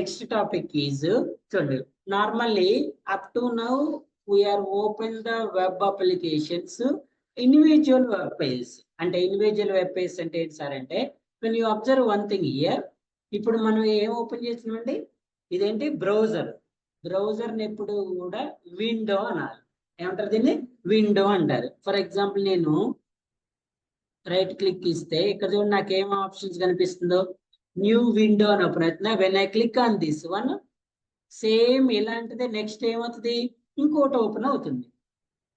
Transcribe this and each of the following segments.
Next topic is normally up to now we are open the web applications individual web page and individual web page అంటే when you observe one thing here ఇప్పుడు మనం ఏం open చేస్తున్నామండి ఇదేంటి browser ని ఎప్పుడు కూడా window అనాలి ఏమంటారు దీన్ని విండో అంటారు ఫర్ ఎగ్జాంపుల్ నేను రైట్ క్లిక్ ఇస్తే ఇక్కడ చూడండి నాకు ఏం ఆప్షన్స్ కనిపిస్తుందో న్యూ విండో అని ఓపెన్ అవుతుందా when I click on this one same ఇలాంటిదే నెక్స్ట్ ఏమవుతుంది ఇంకోటి ఓపెన్ అవుతుంది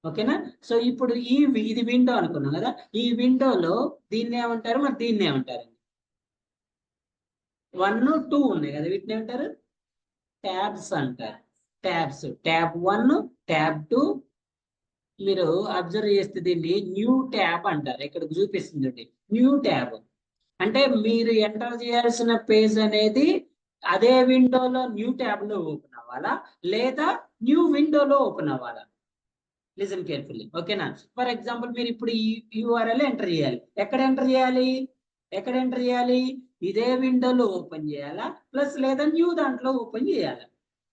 ఓకేనా సో ఇప్పుడు ఇది విండో అనుకున్నాం కదా ఈ విండోలో దీన్ని ఏమంటారు మరి దీన్ని ఏమంటారు 1 2 ఉన్నాయి కదా వీటిని ఏమంటారు ట్యాబ్స్ అంటారు ట్యాబ్స్ ట్యాబ్ 1 ట్యాబ్ 2 మీరు అబ్జర్వ్ చేస్తే దీన్ని న్యూ ట్యాబ్ అంటారు ఇక్కడ చూపిస్తుంది న్యూ ట్యాబ్ అంటే మీరు ఎంటర్ చేయాల్సిన పేజ్ అనేది అదే విండోలో న్యూ ట్యాబ్ లో ఓపెన్ అవ్వాలా లేదా న్యూ విండోలో ఓపెన్ అవ్వాలా లిసన్ కేర్ఫుల్లీ ఓకేనా ఫర్ ఎగ్జాంపుల్ మీరు ఇప్పుడు ఈ యూఆర్ఎల్ ఎంటర్ చేయాలి ఎక్కడ ఎంటర్ చేయాలి ఇదే విండోలో ఓపెన్ చేయాలా ప్లస్ లేదా న్యూ దాంట్లో ఓపెన్ చేయాలా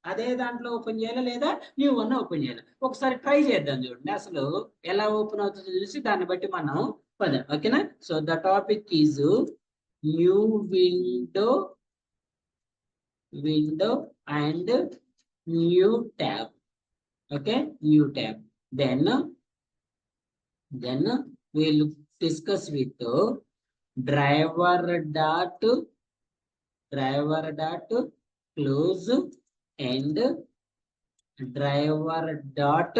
అదే దాంట్లో ఓపెన్ చేయాలా లేదా న్యూ వన్ ఓపెన్ చేయాలి ఒకసారి ట్రై చేద్దాం చూడండి అసలు ఎలా ఓపెన్ అవుతుందో చూసి దాన్ని బట్టి మనం పదాం ఓకేనా so the topic is new window and new tab okay new tab then we'll discuss with driver dot close and driver dot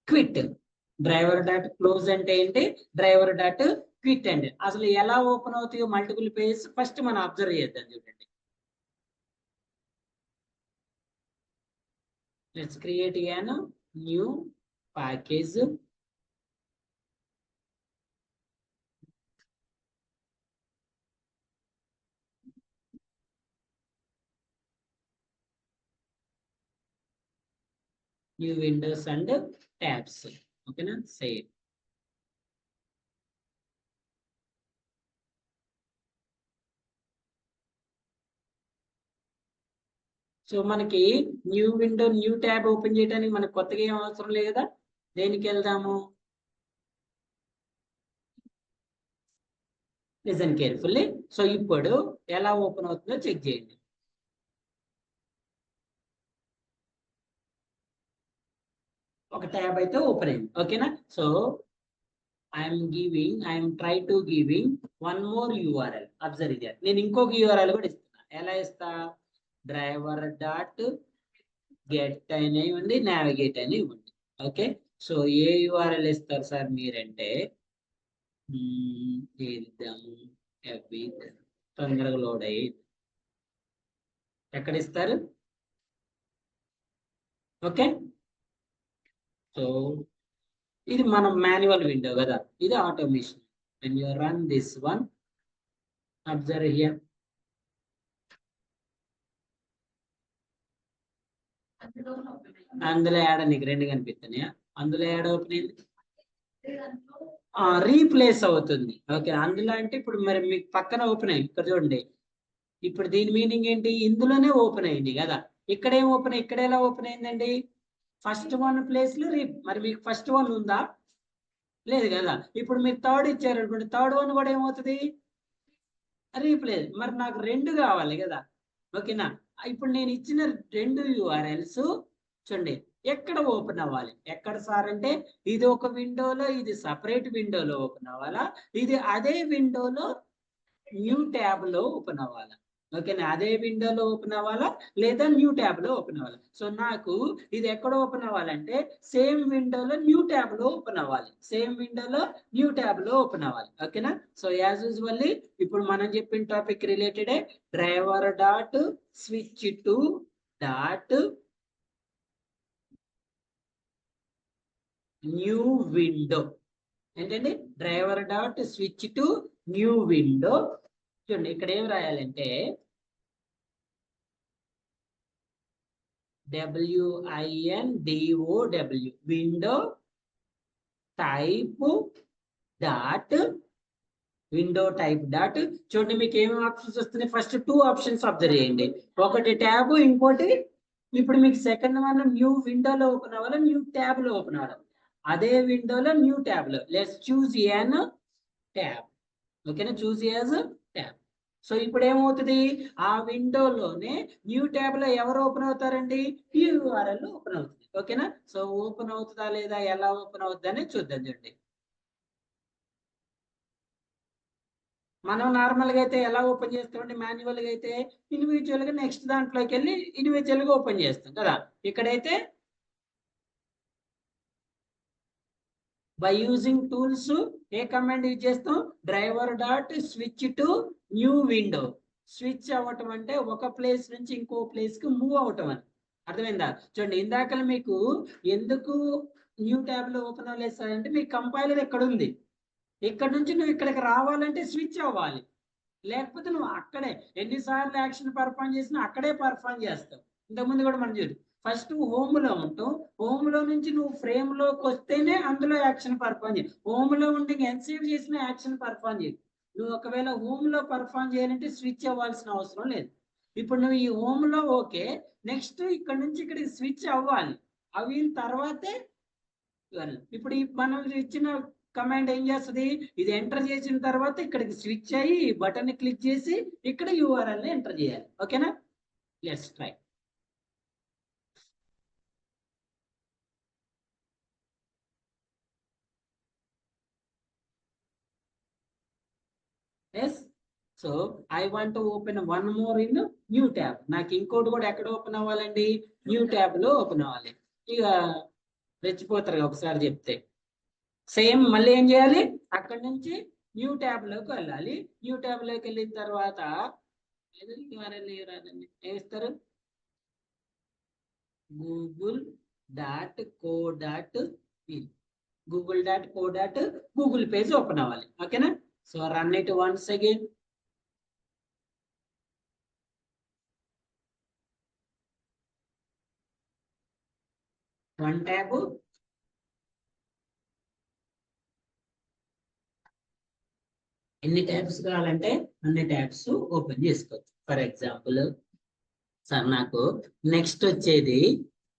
quit driver dot close అంటే ఏంటి driver dot quit అంటే అసలు ఎలా ఓపెన్ అవుతాయో మల్టిపుల్ పేజెస్ ఫస్ట్ మనం observe చేద్దాం చూడండి let's create a new package new windows and tabs okay na save so మనకి new window new tab open చేయడానికి మనకు కొత్తగా ఏం అవసరం లేదు కదా దేనికి వెళ్దాము లిసన్ కేర్ఫుల్లీ సో ఇప్పుడు ఎలా ఓపెన్ అవుతుందో చెక్ చేయండి ఒక ట్యాబ్ అయితే ఓపెన్ అయింది ఓకేనా so I'm try to giving one more URL observe ఇది నేను ఇంకొక యూఆర్ఎల్ కూడా ఇస్తున్నా ఎలా ఇస్తా డ్రైవర్ డాట్ గెట్ అని ఇవ్వండి నావిగేట్ అని ఇవ్వండి ఓకే సో ఏ యూఆర్ఎల్ ఇస్తారు సార్ మీరంటే ఇద్దాము తొందరగా లోడ్ అయ్యి ఎక్కడ ఇస్తారు ఓకే సో ఇది మనం మాన్యువల్ విండో కదా ఇది automation when you run this one observe here అందులో యాడ్ నీకు రెండు కనిపిస్తున్నాయా అందులో యాడ్ ఓపెన్ అయింది రీప్లేస్ అవుతుంది ఓకే అందులో అంటే ఇప్పుడు మరి మీకు పక్కన ఓపెన్ అయ్యింది ఇక్కడ చూడండి ఇప్పుడు దీని మీనింగ్ ఏంటి ఇందులోనే ఓపెన్ అయింది కదా ఇక్కడేం ఓపెన్ ఇక్కడ ఎలా ఓపెన్ అయిందండి ఫస్ట్ వన్ ప్లేస్ లో మరి మీకు ఫస్ట్ వన్ ఉందా లేదు కదా ఇప్పుడు మీరు థర్డ్ ఇచ్చారు అనుకోండి థర్డ్ వన్ కూడా ఏమవుతుంది రీప్లేస్ మరి నాకు రెండు కావాలి కదా ఓకేనా ఇప్పుడు నేను ఇచ్చిన రెండు యూఆర్ఎల్స్ చూడండి ఎక్కడ ఓపెన్ అవ్వాలి ఎక్కడ సార్ అంటే ఇది ఒక విండోలో ఇది సపరేట్ విండోలో ఓపెన్ అవ్వాలా ఇది అదే విండోలో న్యూ ట్యాబ్ లో ఓపెన్ అవ్వాలా ఓకేనా అదే విండోలో ఓపెన్ అవ్వాలా లేదా న్యూ ట్యాబ్ లో ఓపెన్ అవ్వాలి సో నాకు ఇది ఎక్కడ ఓపెన్ అవ్వాలంటే సేమ్ విండోలో న్యూ ట్యాబ్ లో ఓపెన్ అవ్వాలి సేమ్ విండోలో న్యూ ట్యాబ్ లో ఓపెన్ అవ్వాలి ఓకేనా సో యాజ్ యూజువల్లీ ఇప్పుడు మనం చెప్పిన topic related driver dot switch to dot new window ఏంటండి driver dot switch to new window చూడండి ఇక్కడ ఏం రాయాలంటే WINDOW window type dot window type dot. చూడండి మీకు ఏమేమి ఆప్షన్స్ వస్తున్నాయి. ఫస్ట్ 2 ఆప్షన్స్ అబ్జర్వ్ చేయండి. ఒకటి ట్యాబ్, ఇంకోటి ఇప్పుడు మీకు సెకండ్ వన్ న్యూ విండోలో ఓపెన్ అవ్వాలి, న్యూ ట్యాబ్ లో ఓపెన్ అవ్వాలి. అదే విండోలో న్యూ ట్యాబ్ లో లెట్స్ చూస్ ఎన్ ట్యాబ్. ఓకేనా, చూస్ యాజ్ ట్యాబ్. సో ఇప్పుడు ఏమవుతుంది, ఆ విండోలోనే న్యూ ట్యాబ్ లో ఎవరు ఓపెన్ అవుతారండి, యూఆర్ఎల్ ఓపెన్ అవుతుంది. ఓకేనా, సో ఓపెన్ అవుతుందా లేదా, ఎలా ఓపెన్ అవుతుందని చూద్దాం. చూడండి, మనం నార్మల్ గా అయితే ఎలా ఓపెన్ చేస్తామండి, మాన్యువల్ గా అయితే ఇండివిజువల్ గా నెక్స్ట్ దాంట్లోకి వెళ్ళి ఇండివిజువల్ గా ఓపెన్ చేస్తాం కదా. ఇక్కడైతే బై యూజింగ్ టూల్స్ ఏ కమాండ్ యూజ్ చేస్తాం, driver dot switch to new window. Switch అవ్వటం అంటే ఒక ప్లేస్ నుంచి ఇంకో ప్లేస్ కి మూవ్ అవటం అని అర్థమైందా. చూడండి, ఇందాక మీకు ఎందుకు న్యూ ట్యాబ్ లో ఓపెన్ అవ్వలేదు సార్ అంటే, మీ కంపైలర్ ఎక్కడ ఉంది, ఇక్కడ నుంచి నువ్వు ఇక్కడికి రావాలంటే స్విచ్ అవ్వాలి. లేకపోతే నువ్వు అక్కడే ఎన్నిసార్లు యాక్షన్ పర్ఫామ్ చేసినా అక్కడే పర్ఫామ్ చేస్తావు. ఇంతకుముందు కూడా మనం చూడు, ఫస్ట్ హోమ్ లో ఉంటావు, హోమ్ లో నుంచి నువ్వు ఫ్రేమ్ లోకి వస్తేనే అందులో యాక్షన్ పర్ఫామ్ చేయి. హోమ్ లో ఉండి ఎంతసేపు చేసిన యాక్షన్ పర్ఫామ్ చేయి. నువ్వు ఒకవేళ హోమ్ లో పర్ఫామ్ చేయాలంటే స్విచ్ అవ్వాల్సిన అవసరం లేదు. ఇప్పుడు నువ్వు ఈ హోమ్ లో ఓకే, నెక్స్ట్ ఇక్కడ నుంచి ఇక్కడికి స్విచ్ అవ్వాలి. అయిన తర్వాతే ఇప్పుడు మనం ఇచ్చిన కమాండ్ ఏం చేస్తుంది, ఇది ఎంటర్ చేసిన తర్వాత ఇక్కడికి స్విచ్ అయ్యి బటన్ ని క్లిక్ చేసి ఇక్కడ యూఆర్ఎల్ ని ఎంటర్ చేయాలి. ఓకేనా, let's try. Yes, so I want to open one more in new tab. నాకు ఇంకోటి కూడా ఎక్కడ ఓపెన్ అవ్వాలండి, న్యూ ట్యాబ్ లో ఓపెన్ అవ్వాలి. ఇక రెచ్చిపోతారు ఒకసారి చెప్తే. సేమ్ మళ్ళీ ఏం చేయాలి, అక్కడ నుంచి న్యూ ట్యాబ్ లోకి వెళ్ళాలి. న్యూ ట్యాబ్ లోకి వెళ్ళిన తర్వాత ఏమిస్తారు, Google dot co dot in. Google dot co dot Google page open అవ్వాలి. ఓకేనా, so run it once again. One tab, ఎన్ని ట్యాబ్స్ కావాలంటే అన్ని ట్యాబ్స్ ఓపెన్ చేసుకోవచ్చు. ఫర్ ఎగ్జాంపుల్ సార్ నాకు నెక్స్ట్ వచ్చేది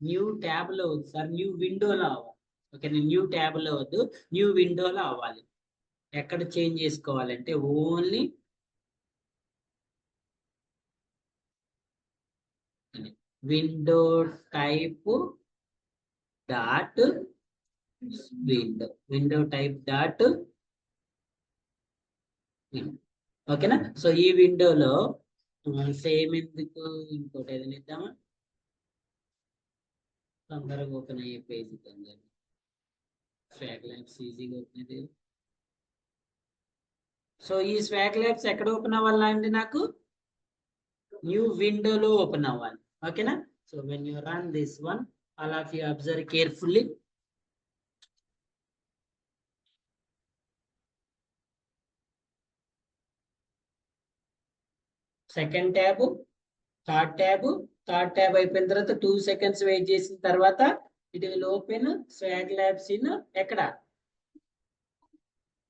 న్యూ ట్యాబ్ లో వద్దు సార్, న్యూ విండోలో అవ్వాలి. ఓకే, న్యూ ట్యాబ్ లో వద్దు, న్యూ విండోలో అవ్వాలి. ఎక్కడ చేంజ్ చేసుకోవాలంటే only window type dot window type dot. ఓకేనా, సో ఈ విండోలో సేమ్ ఎందుకు ఇంకోటి ఏదైనా ఇద్దామా, తొందరగా ఓపెన్ అయ్యే పేజ్ ఇద్దాం. స్వాగ్ ల్యాబ్స్ ఈజీగా ఓపెన్ అయితే. సో ఈ స్వాగ్ ల్యాబ్స్ ఎక్కడ ఓపెన్ అవ్వాలండి, నాకు న్యూ విండోలో ఓపెన్ అవ్వాలి. ఓకేనా, so when you run this one, all of you observe carefully. Second tab, third tab అయిపోయిన తర్వాత 2 సెకండ్స్ వెయిట్ చేసిన తర్వాత it will open swag labs in ఎక్కడ,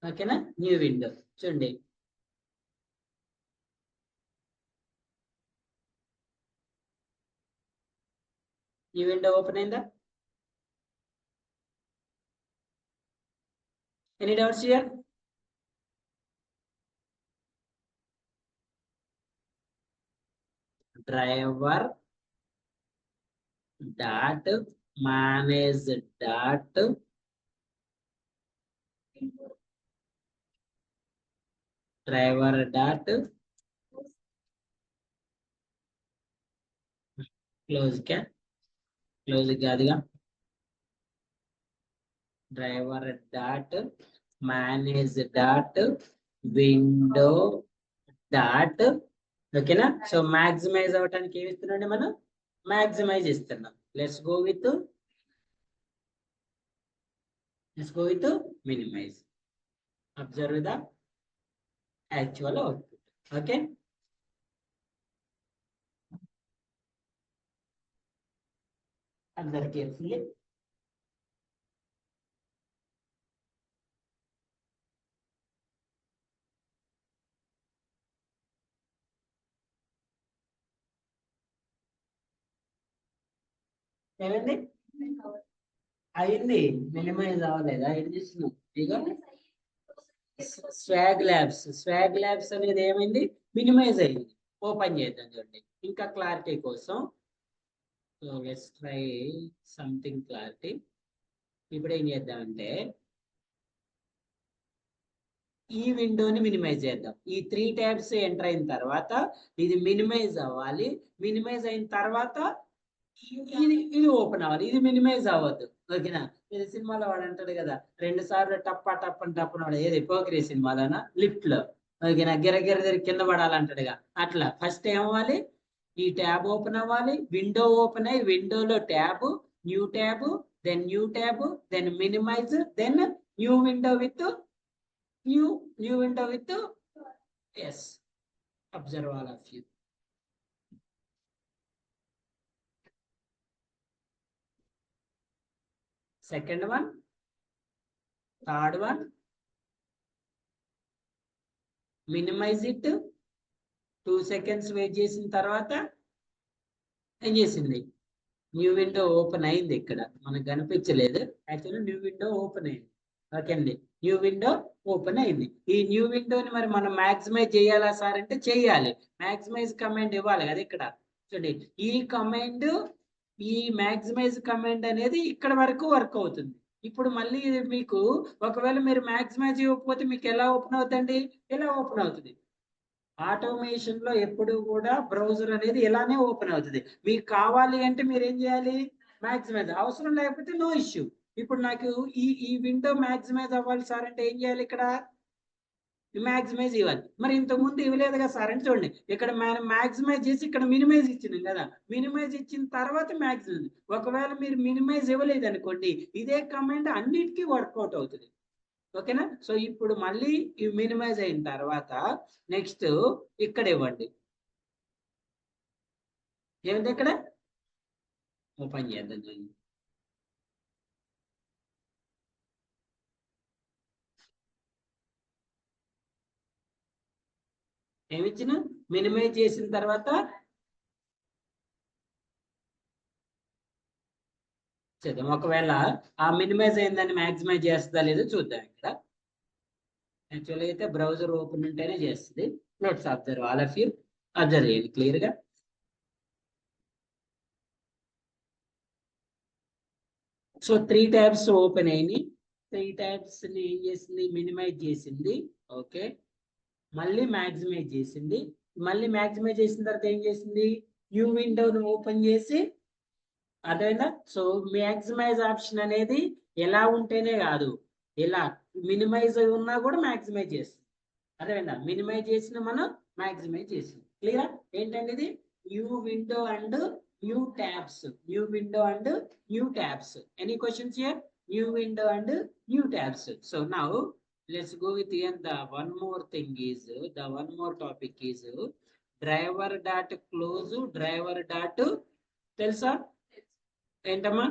ఓకేనా, న్యూ విండో. చూడండి, ఈ విండో ఓపెన్ అయిందా? Any doubts here? Driver dot manage dot driver dot close కాదుగా, driver dot manage dot window dot. ఓకేనా, సో మాక్సిమైజ్ అవడానికి ఏమి ఇస్తున్నాండి, మనం మాక్సిమైజ్ ఇస్తున్నాం. Let's go with minimise. Observe the actual output. Okay, observe carefully. ఏమైంది? అయింది, మినిమైజ్ అవ్వలేదా? ఏం చేస్తున్నాం ఇక స్వాగ్ ల్యాబ్స్ అనేది ఏమైంది? మినిమైజ్ అయింది. ఓపెన్ చేద్దాం చూడండి ఇంకా క్లారిటీ కోసం. So let's try something clarity. ఇప్పుడు ఏం చేద్దామంటే ఈ విండోని మినిమైజ్ చేద్దాం. ఈ 3 ట్యాబ్స్ ఎంటర్ అయిన తర్వాత ఇది మినిమైజ్ అవ్వాలి. మినిమైజ్ అయిన తర్వాత ఇది ఓపెన్ అవ్వాలి. ఇది మినిమైజ్ అవ్వద్దు. ఓకేనా? ఇది సినిమాలో వాడు అంటాడు కదా, 2 సార్లు టప్ప టప్పని టప్పని ఏది పోకిరి సినిమాలోనా లిఫ్ట్ లో, ఓకేనా, గిర కింద పడాలంటాడుగా. అట్లా ఫస్ట్ ఏమవ్వాలి? ఈ ట్యాబ్ ఓపెన్ అవ్వాలి. విండో ఓపెన్ అయ్యి విండోలో tab, new tab, then new tab, then minimise, then new window with new window with yes, observe all of you. Second one, third one, minimize it. 2 seconds wait చేసిన తర్వాత ఏం చేసింది? New window open అయింది. ఇక్కడ మనకు కనిపించలేదు, actually new window open అయింది. Okay అండి, న్యూ విండో ఓపెన్ అయింది. ఈ న్యూ విండోని మరి మనం మ్యాక్సిమైజ్ చేయాలా సార్ అంటే చేయాలి. మ్యాక్సిమైజ్ కమాండ్ ఇవ్వాలి కదా. ఇక్కడ చూడండి, ఈ కమాండ్, ఈ మ్యాక్సిమైజ్ కమాండ్ అనేది ఇక్కడ వరకు వర్క్ అవుతుంది. ఇప్పుడు మళ్ళీ మీకు ఒకవేళ మీరు మ్యాక్సిమైజ్ ఇవ్వకపోతే మీకు ఎలా ఓపెన్ అవుతుంది? ఎలా ఓపెన్ అవుతుంది? ఆటోమేషన్ లో ఎప్పుడు కూడా బ్రౌజర్ అనేది ఇలానే ఓపెన్ అవుతుంది. మీకు కావాలి అంటే మీరు ఏం చేయాలి? మ్యాక్సిమైజ్. అవసరం లేకపోతే నో ఇష్యూ. ఇప్పుడు నాకు ఈ విండో మ్యాక్సిమైజ్ అవ్వాలి సార్ అంటే ఏం చేయాలి? ఇక్కడ మ్యాక్సిమైజ్ ఇవ్వాలి. మరి ఇంతకు ముందు ఇవ్వలేదు కదా సార్ అంటే చూడండి, ఇక్కడ మనం మ్యాక్సిమైజ్ చేసి ఇక్కడ మినిమైజ్ ఇచ్చినాం కదా. మినిమైజ్ ఇచ్చిన తర్వాత మ్యాక్సిమైజ్. ఒకవేళ మీరు మినిమైజ్ ఇవ్వలేదు అనుకోండి, ఇదే కమాండ్ అన్నిటికీ వర్కౌట్ అవుతుంది. ఓకేనా? సో ఇప్పుడు మళ్ళీ ఈ మినిమైజ్ అయిన తర్వాత నెక్స్ట్ ఇక్కడ ఇవ్వండి. ఏమిటి ఇక్కడ? ఓపెన్ చేద్దాం. ఏమిచ్చిన? మినిమైజ్ చేసిన తర్వాత చేద్దాం. ఒకవేళ ఆ మినిమైజ్ అయిందని మ్యాక్సిమైజ్ చేస్తుందా లేదో చూద్దాం. ఇక్కడ యాక్చువల్గా అయితే బ్రౌజర్ ఓపెన్ ఉంటేనే చేస్తుంది. Notes observe all of you, observe చేయండి క్లియర్ గా. సో 3 ట్యాబ్స్ ఓపెన్ అయినాయి. 3 ట్యాబ్స్ ని ఏం చేసింది? మినిమైజ్ చేసింది. ఓకే, మళ్ళీ మ్యాక్సిమైజ్ చేసింది. మళ్ళీ మ్యాక్సిమైజ్ చేసిన తర్వాత ఏం చేసింది? న్యూ విండోను ఓపెన్ చేసి, అదేనా? సో మ్యాక్సిమైజ్ ఆప్షన్ అనేది ఎలా ఉంటేనే కాదు, ఎలా మినిమైజ్ ఉన్నా కూడా మ్యాక్సిమైజ్ చేస్తుంది. అదేనా? మినిమైజ్ చేసిన మనం మ్యాక్సిమైజ్ చేసింది. క్లియరా? ఏంటంటే ఇది new window and new tabs. New window and new tabs. Any questions here? New window and new tabs. So now let's go with here. The one more thing is, the one more topic is driver dot close, driver dot తెలుసా ఏంటమ్మా?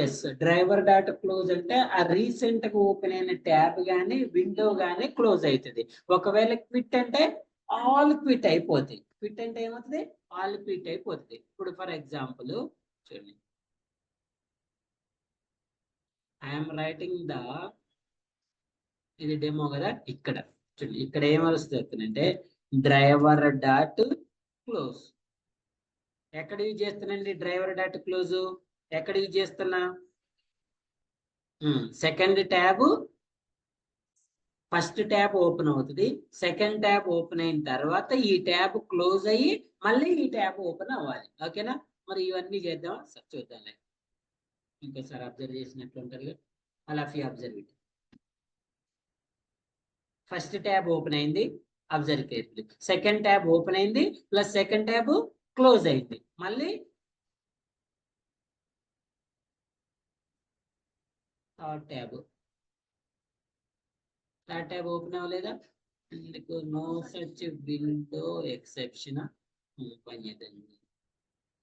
Yes, driver dot close అంటే ఆ recent గా open అయిన tab గానీ window గానీ close అవుతుంది. ఒకవేళ క్విట్ అంటే ఆల్ క్విట్ అయిపోతాయి. క్విట్ అంటే ఏమవుతుంది? ఆల్ క్విట్ అయిపోతుంది. ఇప్పుడు ఫర్ ఎగ్జాంపుల్ చూడండి, ఐఎమ్ రైటింగ్ ద, ఇది డెమో కదా. ఇక్కడ చూడండి, ఇక్కడ ఏమొస్తుంది అంటే డ్రైవర్ డాట్ క్లోజ్. ఎక్కడ యూజ్ చేస్తానండి డ్రైవర్ డాట్ క్లోజ్? ఎక్కడ యూజ్ చేస్తున్నా? Second tab, first tab open అవుతుంది. సెకండ్ ట్యాబ్ ఓపెన్ అయిన తర్వాత ఈ ట్యాబ్ క్లోజ్ అయ్యి మళ్ళీ ఈ ట్యాబ్ ఓపెన్ అవ్వాలి. ఓకేనా? మరి ఇవన్నీ చేద్దామా? చూద్దాం. ఇంకోసారి అబ్జర్వ్ చేసినట్లు ఉంటుంది. అలా observe it. First tab open అయింది, observe carefully. Second tab open అయింది ప్లస్ సెకండ్ ట్యాబ్ క్లోజ్ అయింది. మళ్ళీ థర్డ్ ట్యాబ్ ఓపెన్ అవ్వలేదా? ఎందుకు? No such window exception. Open చేద్దాం.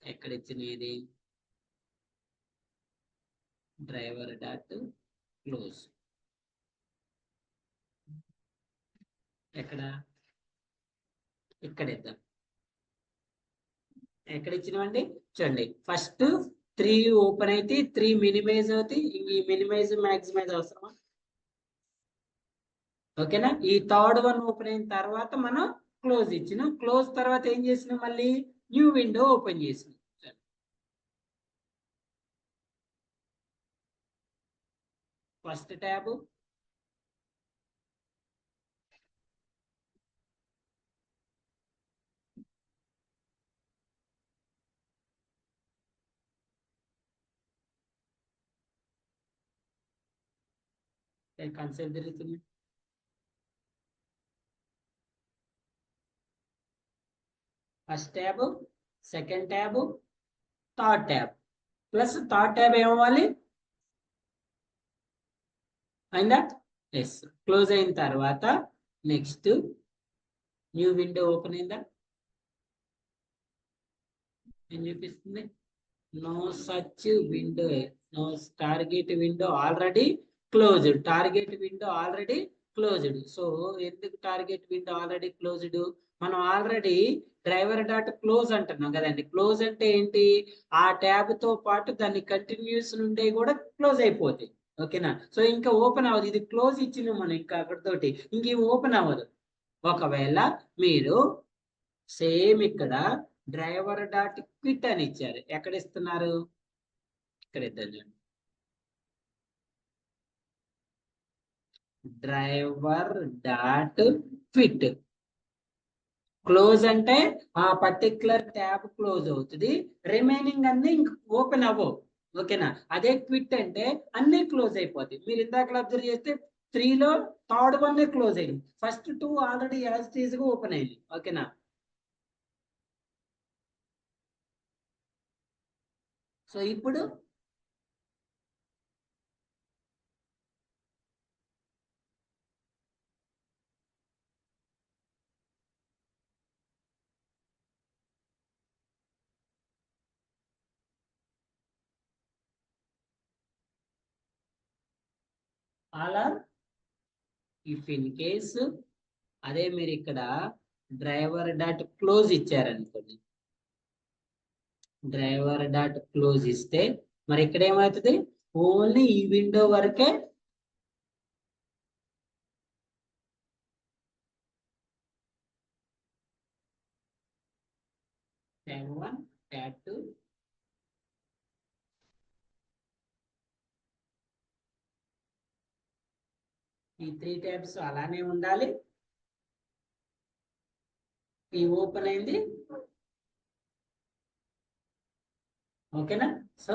ఎక్కడ ఇచ్చినది? Driver dot close. ఎక్కడ? ఇక్కడ ఇద్దాం. ఎక్కడ ఇచ్చినవండి చూడండి, ఫస్ట్ 3 ఓపెన్ అయితే 3 మినిమైజ్ అవుతాయి. ఈ మినిమైజ్ మాక్సిమైజ్ అవసరమా? ఓకేనా. ఈ థర్డ్ వన్ ఓపెన్ అయిన తర్వాత మనం క్లోజ్ ఇచ్చినాం. క్లోజ్ తర్వాత ఏం చేసినాం, మళ్ళీ న్యూ విండో ఓపెన్ చేసినాం. ఫస్ట్ ట్యాబ్, కాన్సెప్ట్ జరుగుతుంది. First tab, second tab, third tab, plus third tab ఏమవ్వాలి అయిందా? ఎస్. క్లోజ్ అయిన తర్వాత నెక్స్ట్ న్యూ విండో ఓపెన్ అయిందా? ఏం చూపిస్తుంది? No such window, no target window already closed. Target window already closed. So ఎందుకు target window already closed? మనం already driver dot close అంటున్నాం కదండి. క్లోజ్ అంటే ఏంటి? ఆ ట్యాబ్ తో పాటు దాన్ని కంటిన్యూస్ నుండి కూడా క్లోజ్ అయిపోతాయి. ఓకేనా. సో ఇంకా ఓపెన్ అవ్వదు. ఇది క్లోజ్ ఇచ్చినాం మనం, ఇంకా అక్కడితోటి ఇంక ఓపెన్ అవ్వదు. ఒకవేళ మీరు సేమ్ ఇక్కడ డ్రైవర్ డాట్ క్విట్ అని ఇచ్చారు. ఎక్కడ ఇస్తున్నారు? ఇక్కడ ఇద్దాం. Driver dot quit. క్లోజ్ అంటే ఆ పర్టికులర్ ట్యాబ్ క్లోజ్ అవుతుంది, రిమైనింగ్ అన్ని ఇంక ఓపెన్ అవ్వవు. ఓకేనా. అదే క్విట్ అంటే అన్ని క్లోజ్ అయిపోతాయి. మీరు ఇందాక అబ్జర్వ్ చేస్తే 3లో థర్డ్ వన్ క్లోజ్ అయింది, first 2 already as it is గా ఓపెన్ అయింది. ఓకేనా. సో ఇప్పుడు all or if in case, అదే మీరు ఇక్కడ డ్రైవర్ డాట్ క్లోజ్ ఇచ్చారనుకోండి, డ్రైవర్ డాట్ క్లోజ్ ఇస్తే మరి ఇక్కడ ఏమవుతుంది? ఓన్లీ ఈ విండో వరకే ట్యాబ్ 1, ట్యాబ్ 2, ఈ 3 ట్యాబ్స్ అలానే ఉండాలి. ఈ ఓపెన్ అయింది. ఓకేనా. సో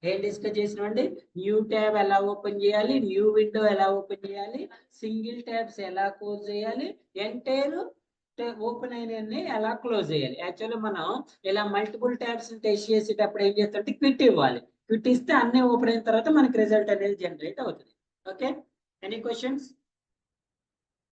ఏం డిస్కస్ చేసినామండి? న్యూ ట్యాబ్ ఎలా ఓపెన్ చేయాలి, న్యూ విండో ఎలా ఓపెన్ చేయాలి, సింగిల్ ట్యాబ్స్ ఎలా క్లోజ్ చేయాలి, ఎంటైర్ ఓపెన్ అయినన్ని ఎలా క్లోజ్ చేయాలి. యాక్చువల్లీ మనం ఇలా మల్టిపుల్ ట్యాబ్స్ టెస్ట్ చేసేటప్పుడు ఏం చేస్తుంటే క్విట్ ఇవ్వాలి. క్విట్ ఇస్తే అన్ని ఓపెన్ అయిన తర్వాత మనకి రిజల్ట్ అనేది జనరేట్ అవుతుంది. ఓకే. Any questions?